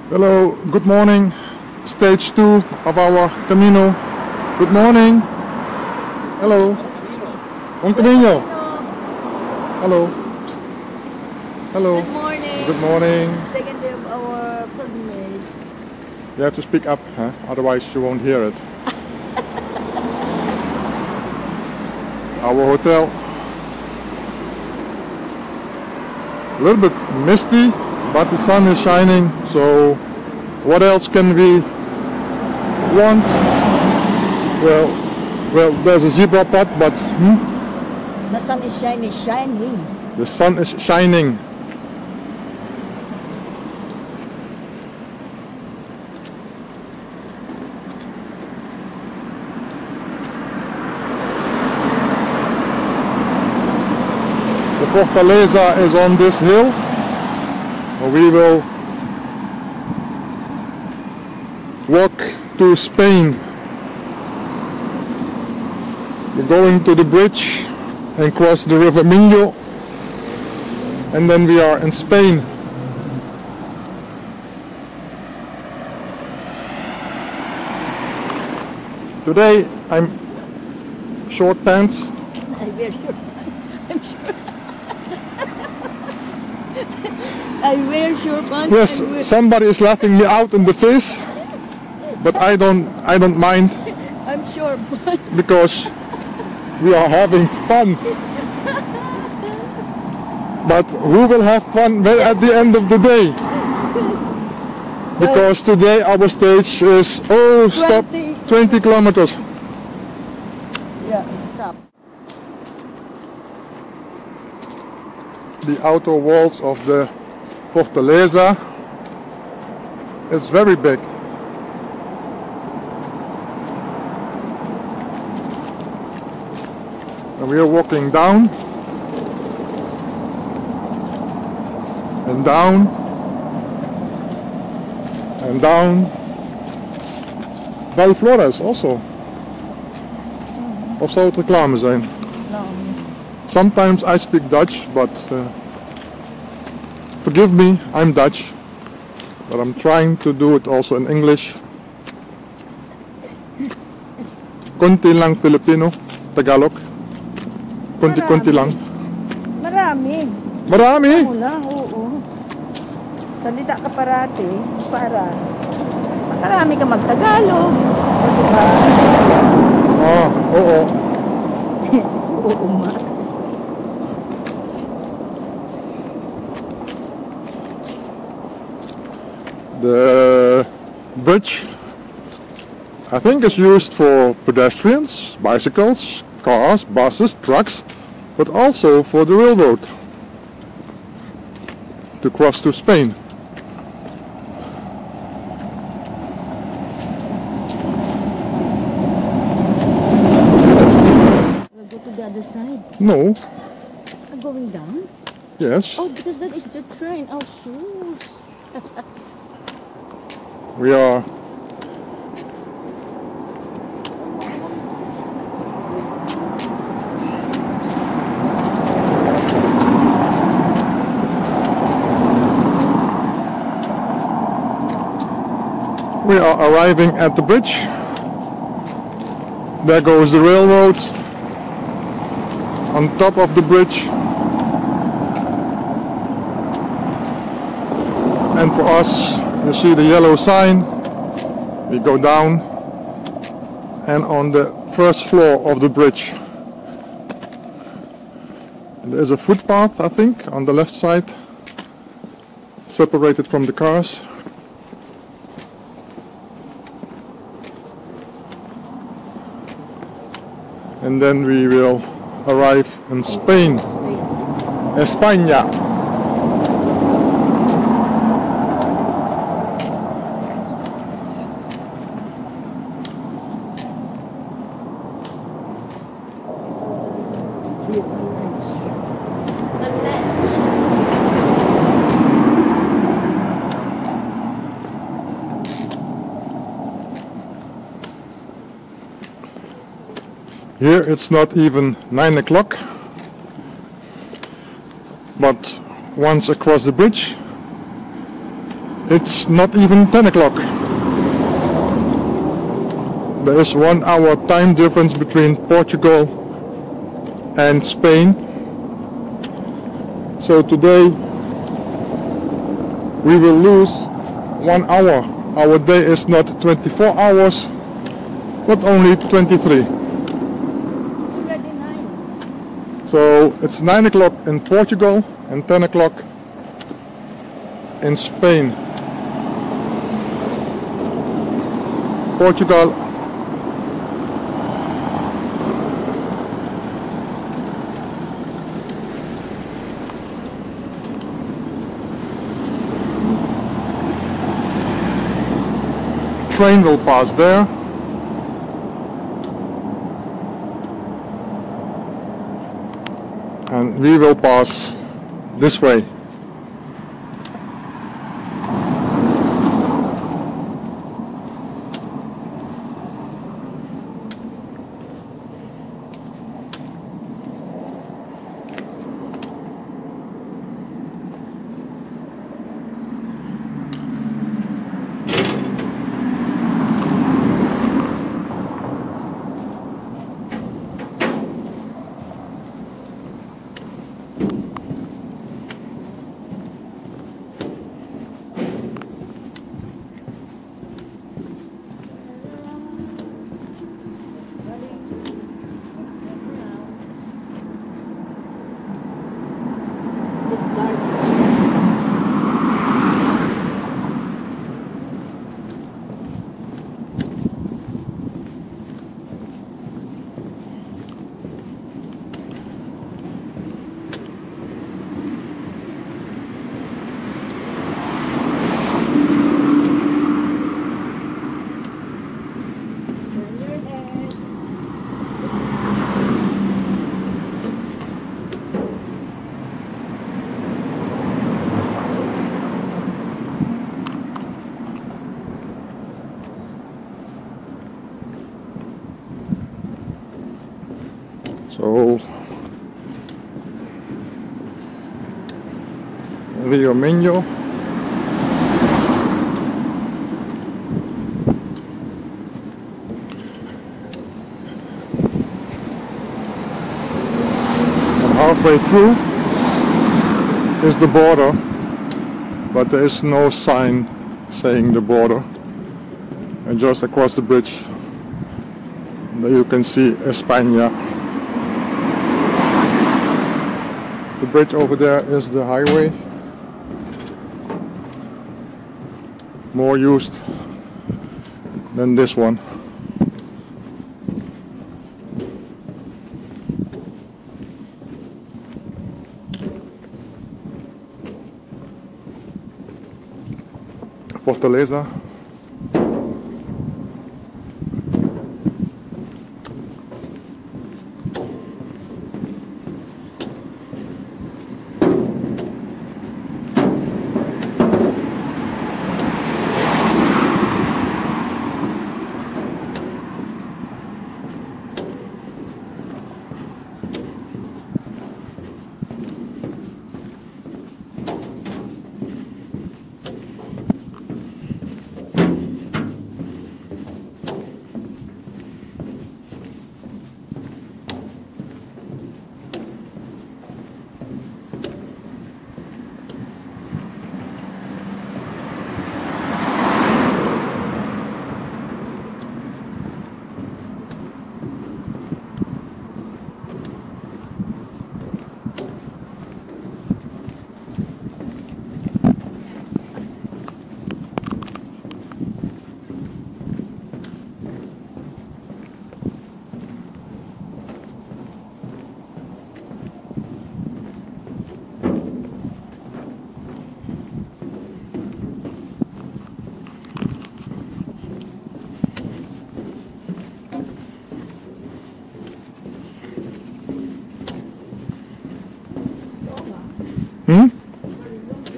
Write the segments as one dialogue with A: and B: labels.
A: Hello, good morning. Stage 2 of our Camino. Good morning. Hello. On Camino. Hello. Psst. Hello.
B: Good morning.
A: Good morning.
B: Second day of our pilgrimage.
A: You have to speak up, huh? Otherwise you won't hear it. Our hotel. A little bit misty, but the sun is shining, so what else can we want? Well, there's a zebra pot, but
B: The sun is shining.
A: the sun is shining. The Portugese is on this hill. We will walk to Spain. We're going to the bridge and cross the river Minho, and then we are in Spain. Today I'm short pants.
B: I wear short pants. I'm sure. I wear short pants.
A: Yes, somebody is laughing me out in the face, but I don't mind
B: I'm short pants.
A: because we are having fun. But who will have fun at the end of the day? Because today our stage is 20 kilometers.
B: Yeah, stop.
A: The outer walls of the Portugese. It's very big. And we are walking down and down and down. Bij Flores also. Of zou het reclame zijn?
B: No.
A: Sometimes I speak Dutch, but forgive me, I'm Dutch, but I'm trying to do it also in English. Konti lang Filipino, Tagalog. Konti lang.
B: Marami.
A: Marami?
B: Wala, oo. Salita ka parati para makarami ka magtagalog. Diba?
A: Ah, oo.
B: Oo ma.
A: The bridge, I think, is used for pedestrians, bicycles, cars, buses, trucks, but also for the railroad to cross to Spain.
B: We'll go to the other side.
A: No,
B: I'm going down?
A: yes,
B: Oh, because that is the train. Oh, shoes.
A: we are arriving at the bridge. There goes the railroad on top of the bridge. And for us, you see the yellow sign. We go down and on the first floor of the bridge. There's a footpath, I think, on the left side, separated from the cars. And then we will arrive in Spain, España. Here it's not even 9 o'clock, but once across the bridge it's not even 10 o'clock. There is 1 hour time difference between Portugal and Spain. So today we will lose 1 hour. Our day is not 24 hours, but only 23.
B: It's already 9.
A: So it's 9 o'clock in Portugal and 10 o'clock in Spain. Portugal train will pass there. And we will pass this way.
B: It's dark.
A: So Camino. Halfway through is the border, but there is no sign saying the border. And just across the bridge there you can see España. The bridge over there is the highway, more used than this one. Portugese.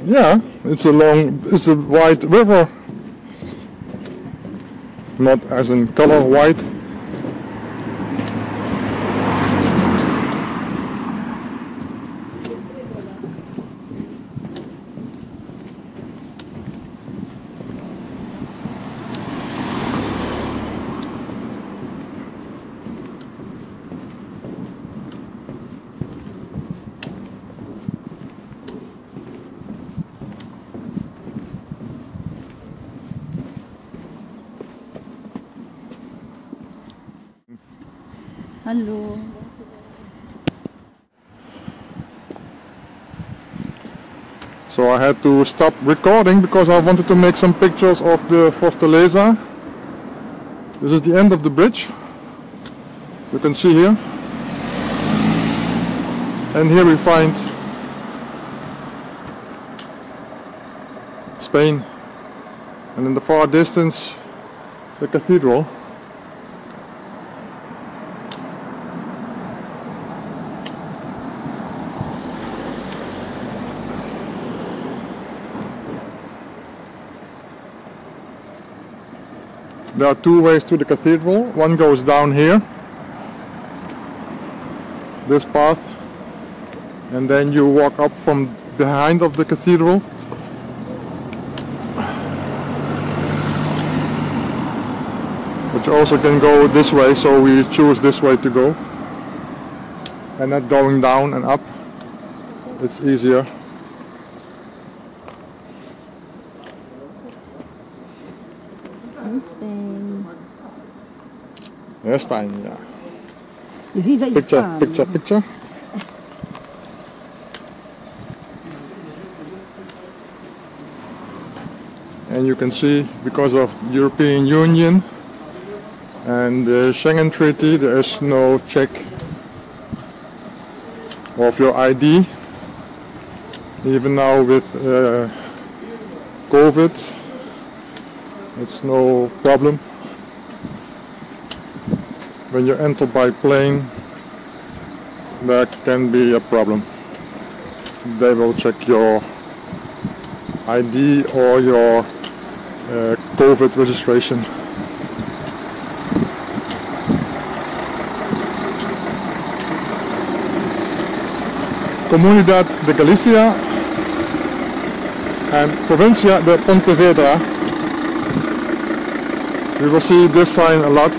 A: Yeah, it's a white river. Not as in color white.
B: Hallo.
A: So I had to stop recording because I wanted to make some pictures of the Fortaleza. This is the end of the bridge. You can see here. And here we find Spain. And in the far distance, the cathedral. There are two ways to the cathedral. One goes down here, this path, and then you walk up from behind of the cathedral. But you also can go this way, so we choose this way to go. And not going down and up. It's easier.
B: Spain.
A: Yeah, Spain, yeah.
B: Viva
A: Picture,
B: Spain.
A: picture, picture. And you can see, because of the European Union and the Schengen Treaty, there is no check of your ID. Even now with COVID, it's no problem. When you enter by plane, there can be a problem. They will check your ID or your COVID registration. Comunidad de Galicia and Provincia de Pontevedra. We will see this sign a lot.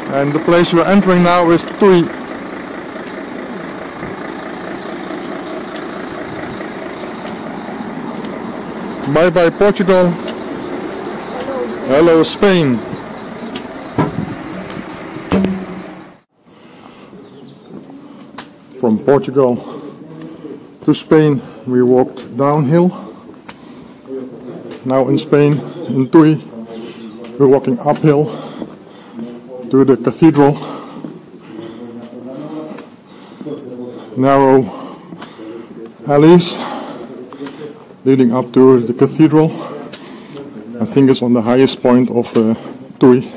A: And the place we're entering now is Tui. Bye bye Portugal. Hello Spain. From Portugal to Spain we walked downhill. Now in Spain, in Tui, we're walking uphill to the cathedral. Narrow alleys leading up to the cathedral. I think it's on the highest point of Tui.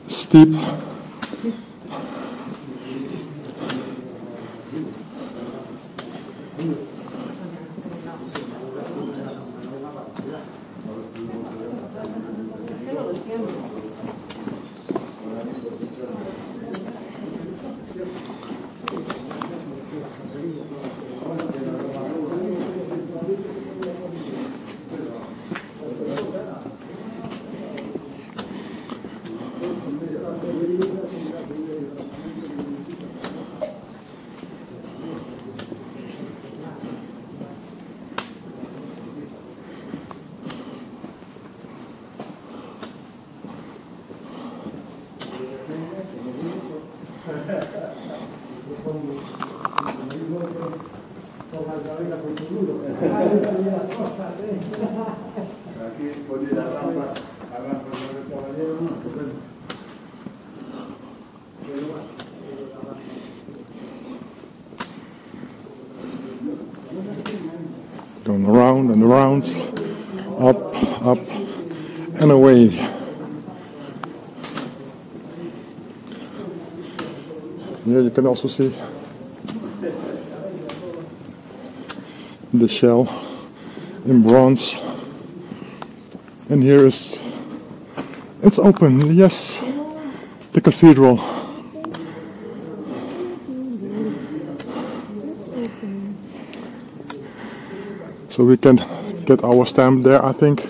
A: Steep. Going around and around, up and away. Here you can also see the shell in bronze. And here is, it's open, yes, the cathedral.
B: It's open.
A: So we can get our stamp there, I think.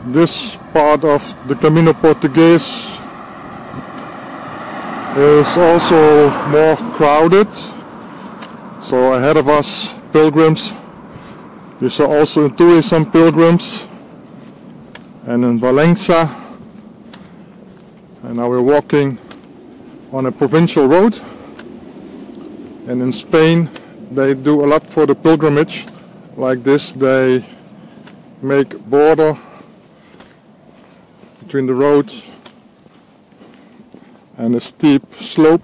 A: This part of the Camino Portugese is also more crowded. So ahead of us, pilgrims. We saw also in Tui some pilgrims, and in Valença. And now we're walking on a provincial road. And in Spain they do a lot for the pilgrimage. Like this, they make border between the road and a steep slope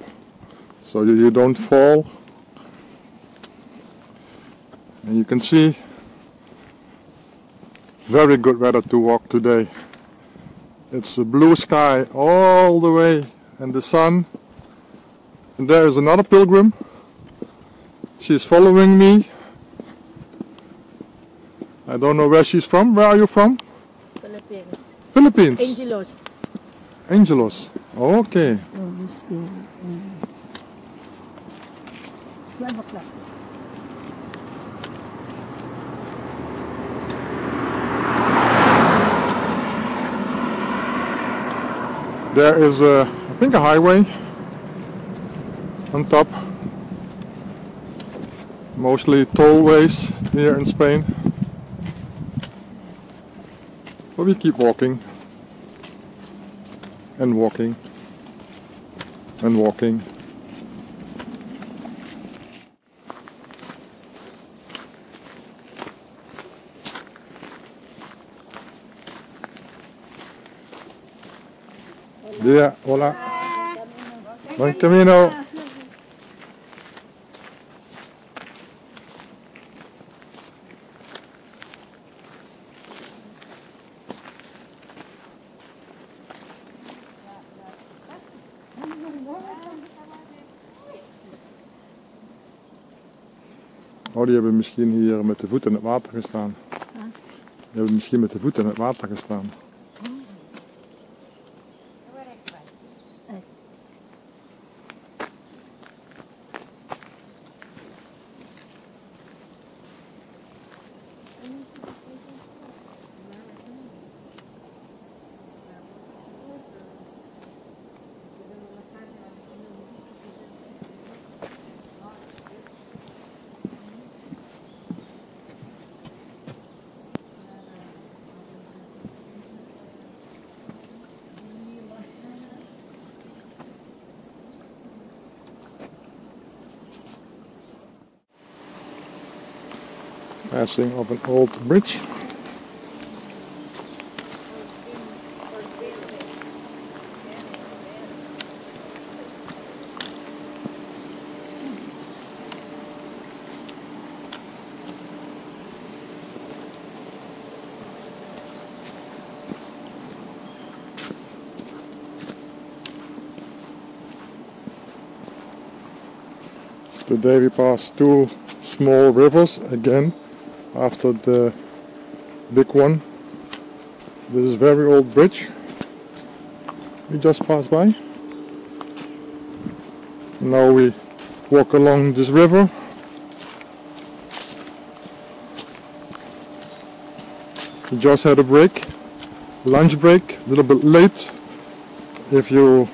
A: so you don't fall. And you can see very good weather to walk today. It's a blue sky all the way and the sun. And there is another pilgrim. She's following me. I don't know where she's from. Where are you from?
B: Philippines.
A: Philippines?
B: Angelos.
A: Angelos. Okay.
B: Oh, this way. 12 o'clock.
A: There is I think a highway on top. Mostly tollways here in Spain. But we keep walking and walking and walking. Yeah, hola. Buen camino. Oh, die hebben misschien hier met de voet in het water gestaan. Die hebben misschien met de voet in het water gestaan. Passing of an old bridge. Today we passed two small rivers again after the big one. This is a very old bridge we just passed by. Now we walk along this river. We just had a break, lunch break, a little bit late. If you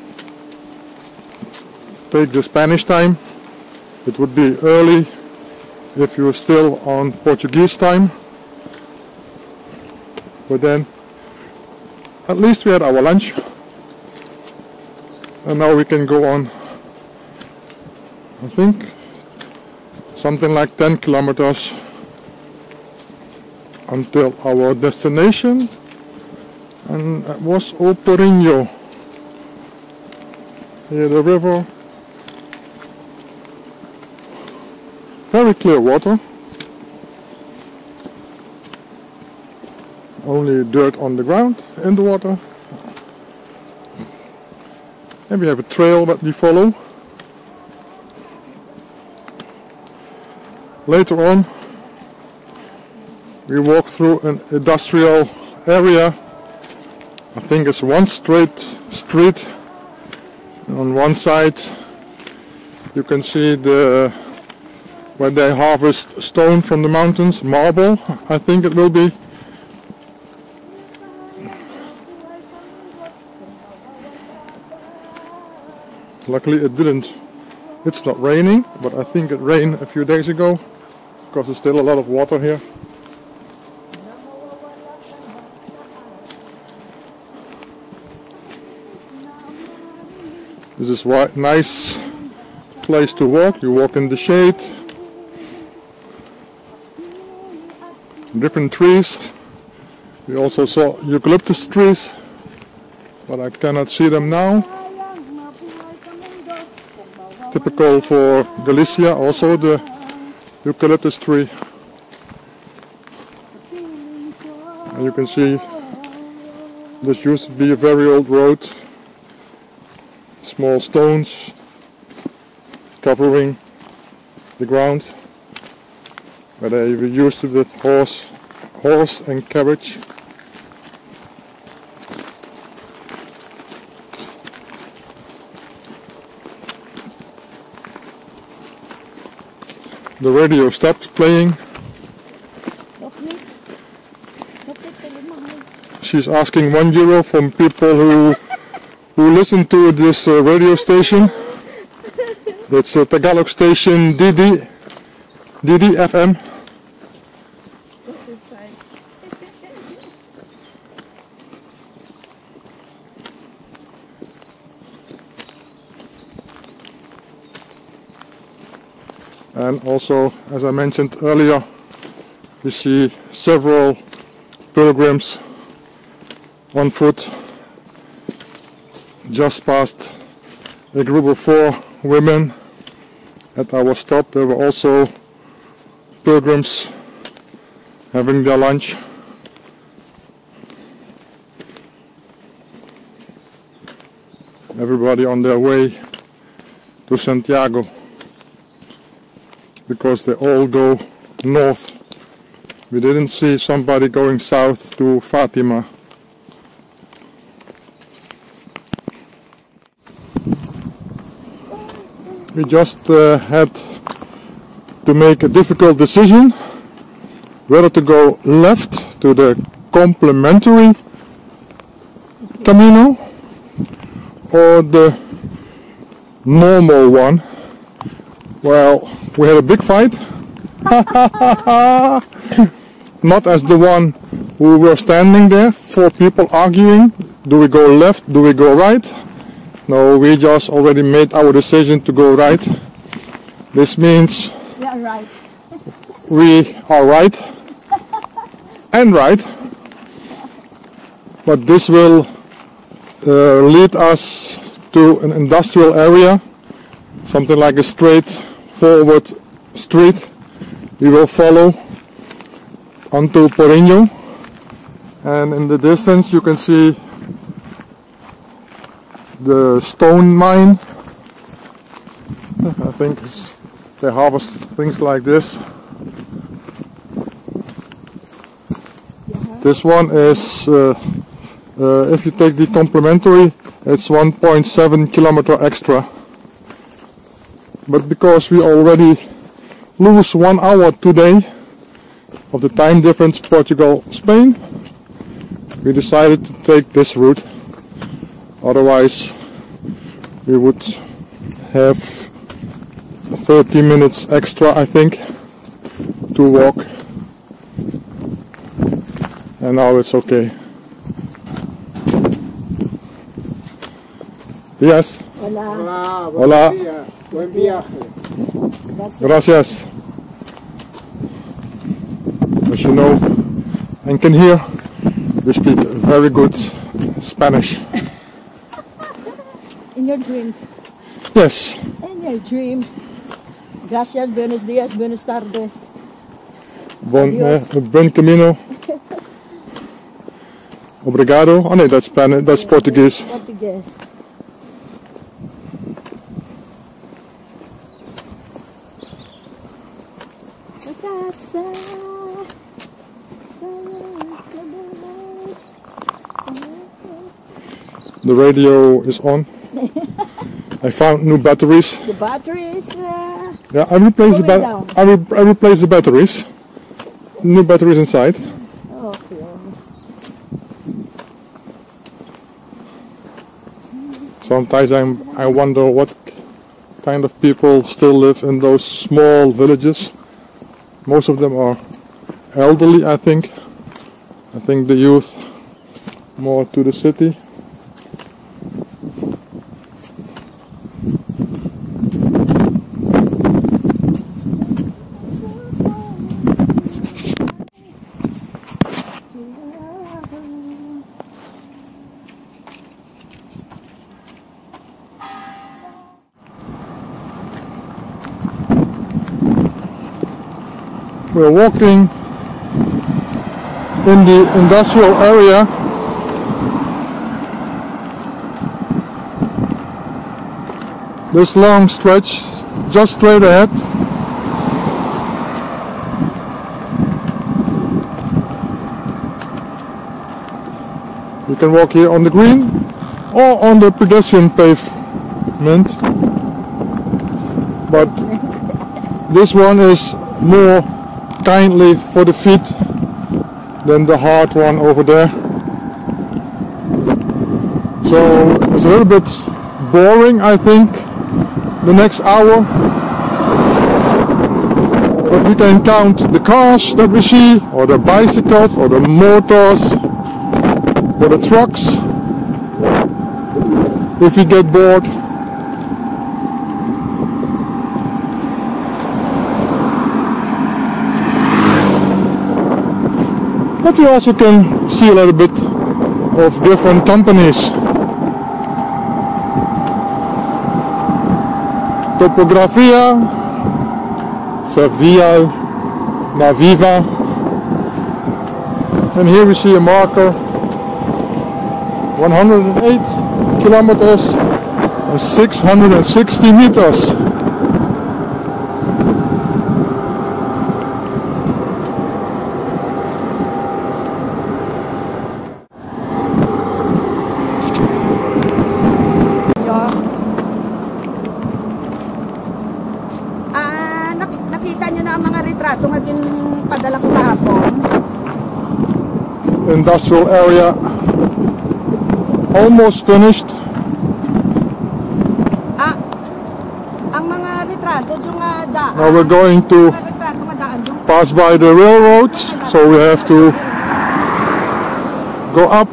A: take the Spanish time, it would be early if you're still on Portuguese time. But then, at least we had our lunch. And now we can go on, I think, something like 10 kilometers until our destination, and it was Porriño. Here the river, very clear water, only dirt on the ground in the water, and we have a trail that we follow. Later on we walk through an industrial area. I think it's one straight street. On one side you can see where they harvest stone from the mountains, marble, I think it will be. Luckily it's not raining, but I think it rained a few days ago because there's still a lot of water here. This is a nice place to walk. You walk in the shade. Different trees. We also saw eucalyptus trees, but I cannot see them now. Typical for Galicia, also the eucalyptus tree. And you can see this used to be a very old road. Small stones covering the ground, where they were used to with horse and carriage. The radio stopped playing. She's asking €1 from people who listen to this radio station. It's a Tagalog station, DD FM. And also, as I mentioned earlier, we see several pilgrims on foot. Just past a group of 4 women at our stop. There were also pilgrims having their lunch. Everybody on their way to Santiago, because they all go north. We didn't see somebody going south to Fatima. We just had to make a difficult decision whether to go left to the complementary Camino or the normal one. Well, we had a big fight. Not as the one who were standing there, 4 people arguing. Do we go left? Do we go right? No, we just already made our decision to go right. This means
B: right.
A: We are right and right, but this will lead us to an industrial area, something like a straightforward street. We will follow onto Porriño, and in the distance you can see the stone mine. I think they harvest things like this. This one is, if you take the complementary, it's 1.7 kilometer extra. But because we already lose 1 hour today of the time difference Portugal-Spain, we decided to take this route. Otherwise we would have 30 minutes extra, I think, to walk, and now it's okay. Yes?
B: Hola.
A: Hola.
C: Buen viaje.
A: Gracias. As you know and can hear, we speak very good Spanish.
B: In your dream.
A: Yes.
B: In your dream. Gracias, buenos días, buenas tardes.
A: Buen Camino. Obrigado. Oh nee, that's Spanish. That's Portuguese.
B: Portugese.
A: The radio is on. I found new batteries.
B: The batteries.
A: Yeah, I replaced I replaced the batteries. New batteries inside.
B: Okay.
A: Sometimes I wonder what kind of people still live in those small villages. Most of them are elderly, I think. I think the youth more to the city. We're walking in the industrial area. This long stretch just straight ahead. You can walk here on the green or on the pedestrian pavement, but this one is more kindly for the feet than the hard one over there. So it's a little bit boring, I think, the next hour, but we can count the cars that we see, or the bicycles, or the motors, or the trucks, if we get bored. But we also can see a little bit of different companies. Topografia, Sevilla, Naviva, and here we see a marker, 108 kilometers and 660 meters.
B: Nakita nyo na ang mga retrato nga din padala ko kahapon.
A: Industrial area almost finished.
B: Ang mga retrato yung daan.
A: Now we're going to pass by the railroad, so we have to go up,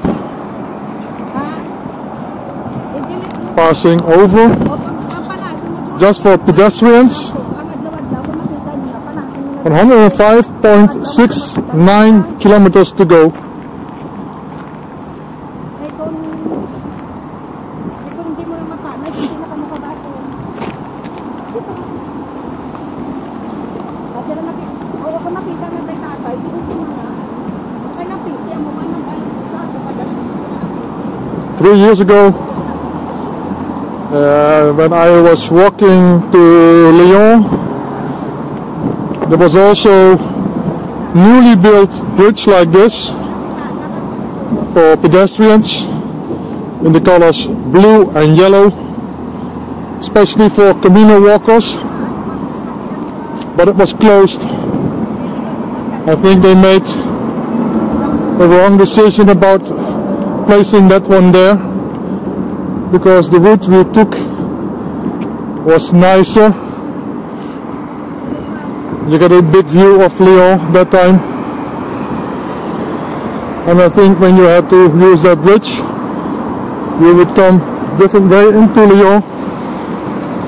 A: passing over, just for pedestrians. 105.69 kilometers to go. Three years ago, when I was walking to Lyon, there was also newly built bridge like this for pedestrians in the colors blue and yellow, especially for Camino walkers, but it was closed. I think they made the wrong decision about placing that one there, because the route we took was nicer. You get a big view of Lyon that time, and I think when you had to use that bridge, you would come different way into Lyon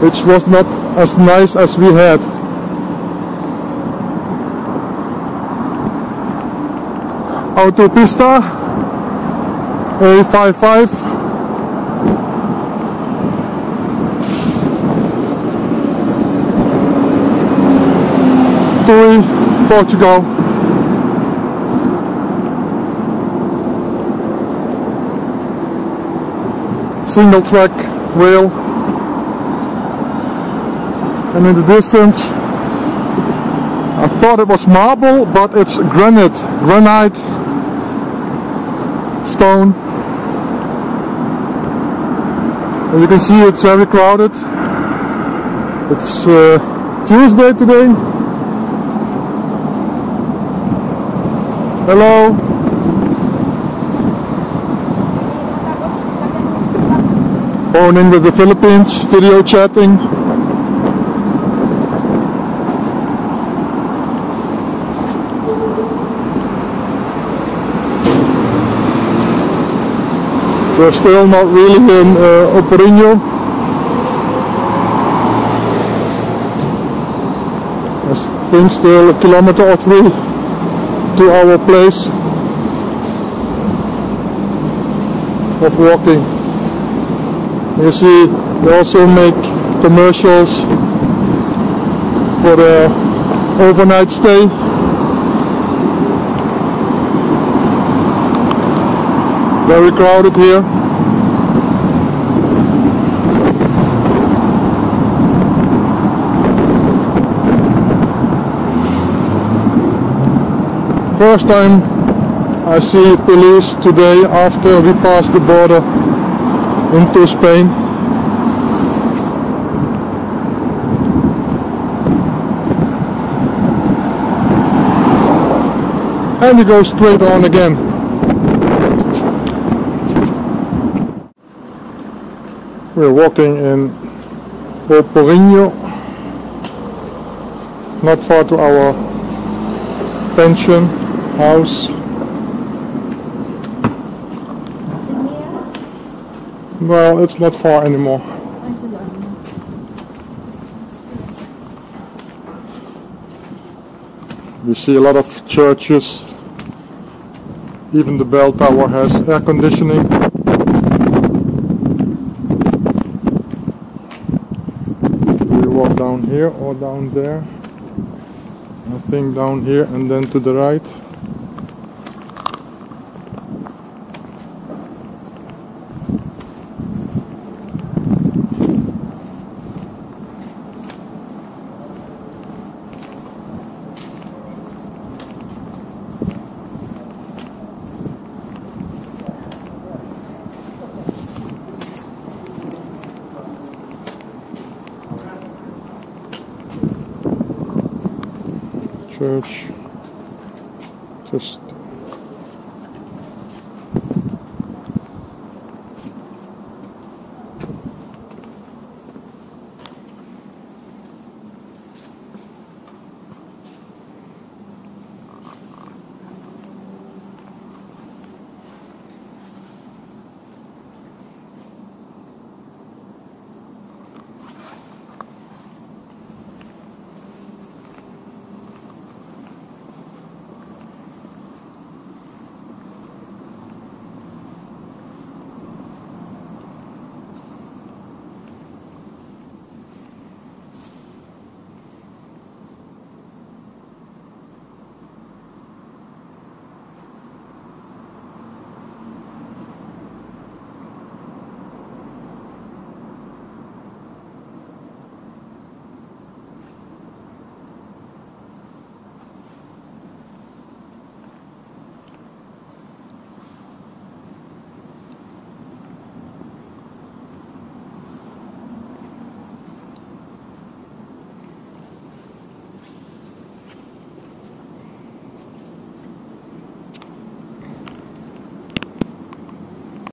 A: which was not as nice as we had. Autopista A55. Portugal. Single track rail, and in the distance I thought it was marble, but it's granite stone. As you can see, it's very crowded. It's Tuesday today. Hello. Phoning with the Philippines, video chatting. We're still not really in Porriño. I think still a kilometer or 3 to our place of walking. You see, they also make commercials for the overnight stay. Very crowded here. First time I see police today after we passed the border into Spain. And we go straight on again. We're walking in Porriño, not far to our pension house. Well, it's not far anymore. We see a lot of churches. Even the bell tower has air conditioning. We walk down here or down there. I think down here and then to the right. Church, just